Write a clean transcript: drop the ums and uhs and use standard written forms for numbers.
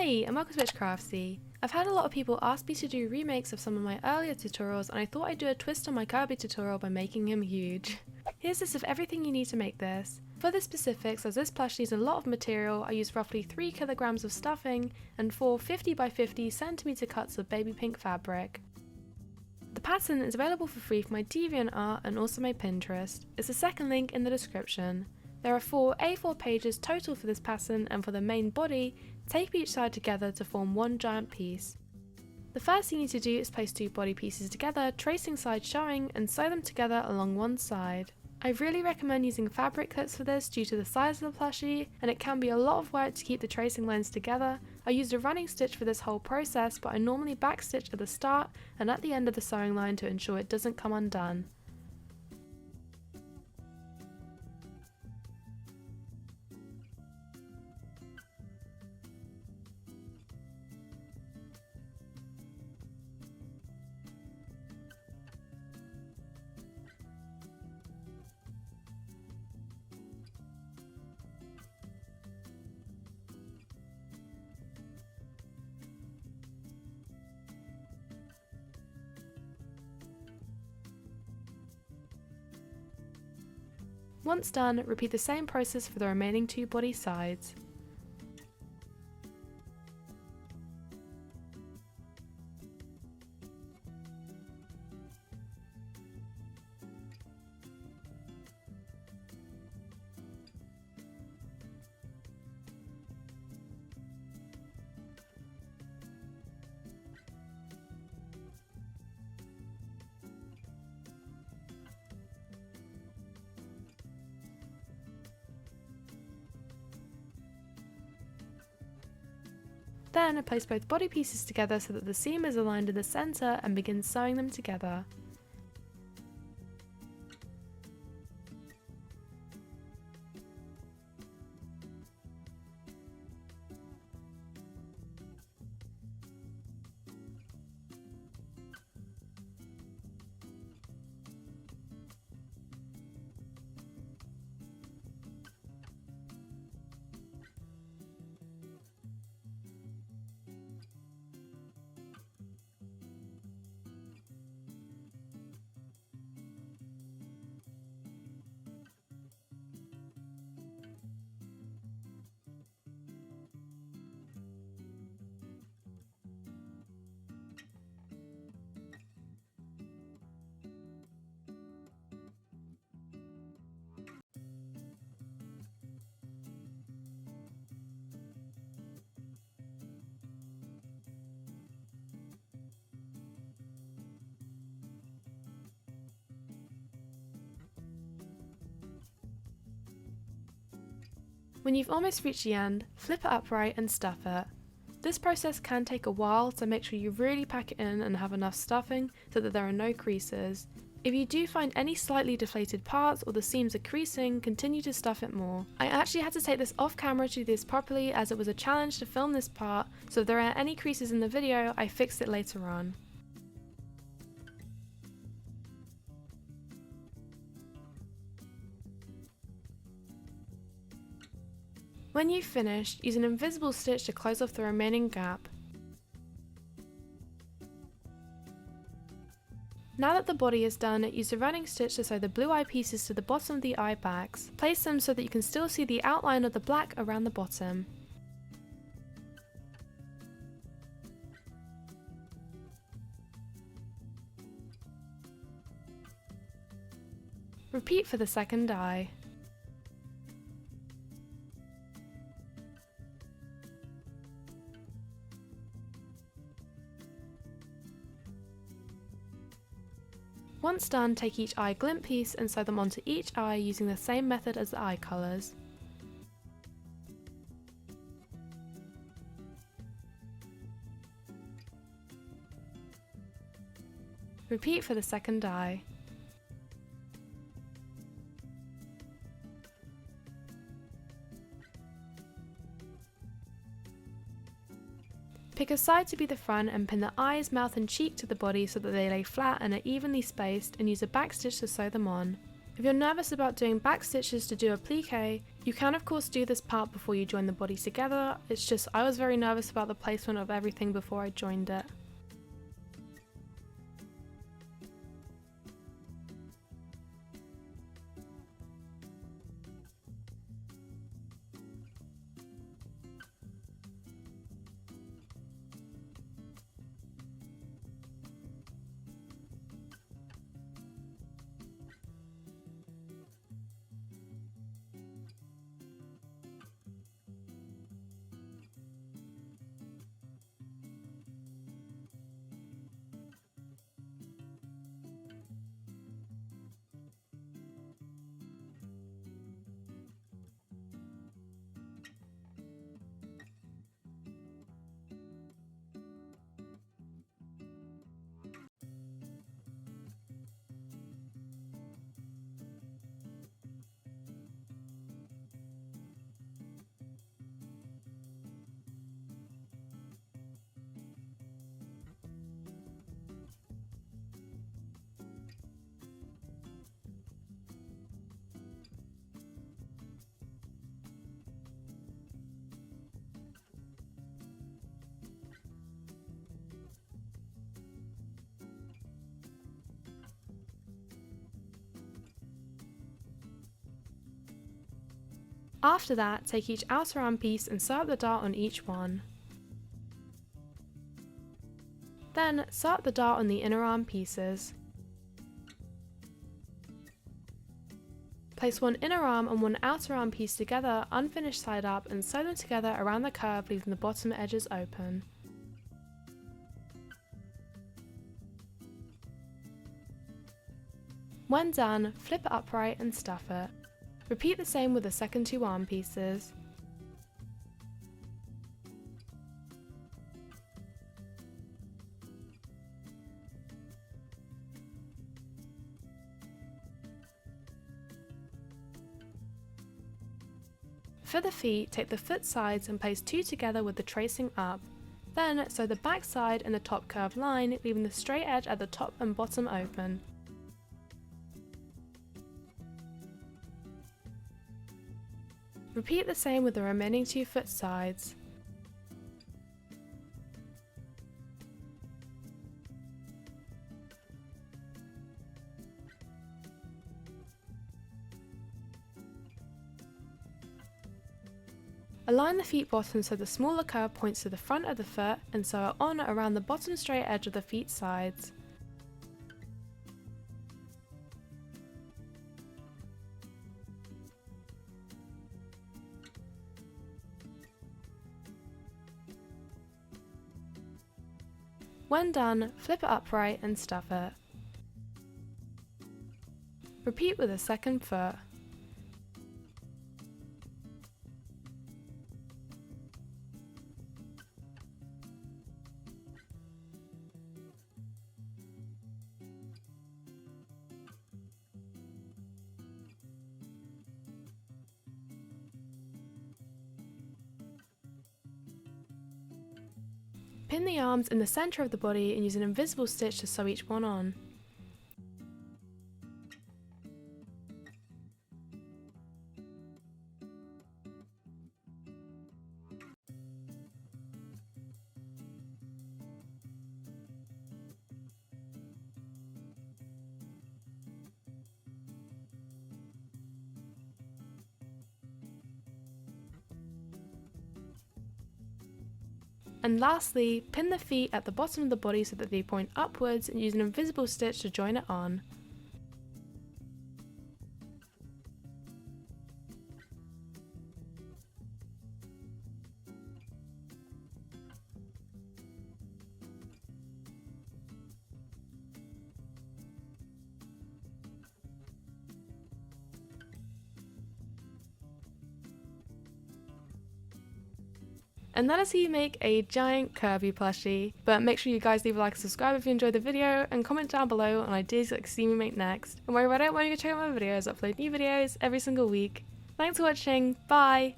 Hi, and welcome to Witchcraftsy. I've had a lot of people ask me to do remakes of some of my earlier tutorials, and I thought I'd do a twist on my Kirby tutorial by making him huge. Here's a list of everything you need to make this. For the specifics, as this plush needs a lot of material, I used roughly 3 kilograms of stuffing and 4 50 by 50 centimeter cuts of baby pink fabric. The pattern is available for free for my DeviantArt and also my Pinterest. It's the second link in the description. There are 4 A4 pages total for this pattern, and for the main body, tape each side together to form one giant piece. The first thing you need to do is place 2 body pieces together, tracing sides showing, and sew them together along one side. I really recommend using fabric clips for this due to the size of the plushie, and it can be a lot of work to keep the tracing lines together. I used a running stitch for this whole process, but I normally backstitch at the start and at the end of the sewing line to ensure it doesn't come undone. Once done, repeat the same process for the remaining 2 body sides. Then I place both body pieces together so that the seam is aligned in the centre and begin sewing them together. When you've almost reached the end, flip it upright and stuff it. This process can take a while, so make sure you really pack it in and have enough stuffing so that there are no creases. If you do find any slightly deflated parts or the seams are creasing, continue to stuff it more. I actually had to take this off camera to do this properly, as it was a challenge to film this part, so if there are any creases in the video, I fixed it later on. When you've finished, use an invisible stitch to close off the remaining gap. Now that the body is done, use a running stitch to sew the blue eye pieces to the bottom of the eye bags. Place them so that you can still see the outline of the black around the bottom. Repeat for the second eye. Once done, take each eye glint piece and sew them onto each eye using the same method as the eye colours. Repeat for the second eye. Pick a side to be the front and pin the eyes, mouth and cheek to the body so that they lay flat and are evenly spaced, and use a backstitch to sew them on. If you're nervous about doing back stitches to do a plique, You can of course do this part before you join the bodies together, it's just I was very nervous about the placement of everything before I joined it. After that, take each outer arm piece and sew up the dart on each one. Then, sew up the dart on the inner arm pieces. Place one inner arm and one outer arm piece together, unfinished side up, and sew them together around the curve, leaving the bottom edges open. When done, flip it upright and stuff it. Repeat the same with the second two arm pieces. For the feet, take the foot sides and place two together with the tracing up. Then sew the back side and the top curved line, leaving the straight edge at the top and bottom open. Repeat the same with the remaining two foot sides. Align the feet bottom so the smaller curve points to the front of the foot and sew it on around the bottom straight edge of the feet sides. When done, flip it upright and stuff it. Repeat with the second foot. Pin the arms in the centre of the body and use an invisible stitch to sew each one on. And lastly, pin the feet at the bottom of the body so that they point upwards and use an invisible stitch to join it on. And that is how you make a giant Kirby plushie. But make sure you guys leave a like and subscribe if you enjoyed the video, and comment down below on ideas you'd like to see me make next. And while you're at it, why don't you go check out my videos? I upload new videos every single week. Thanks for watching, bye!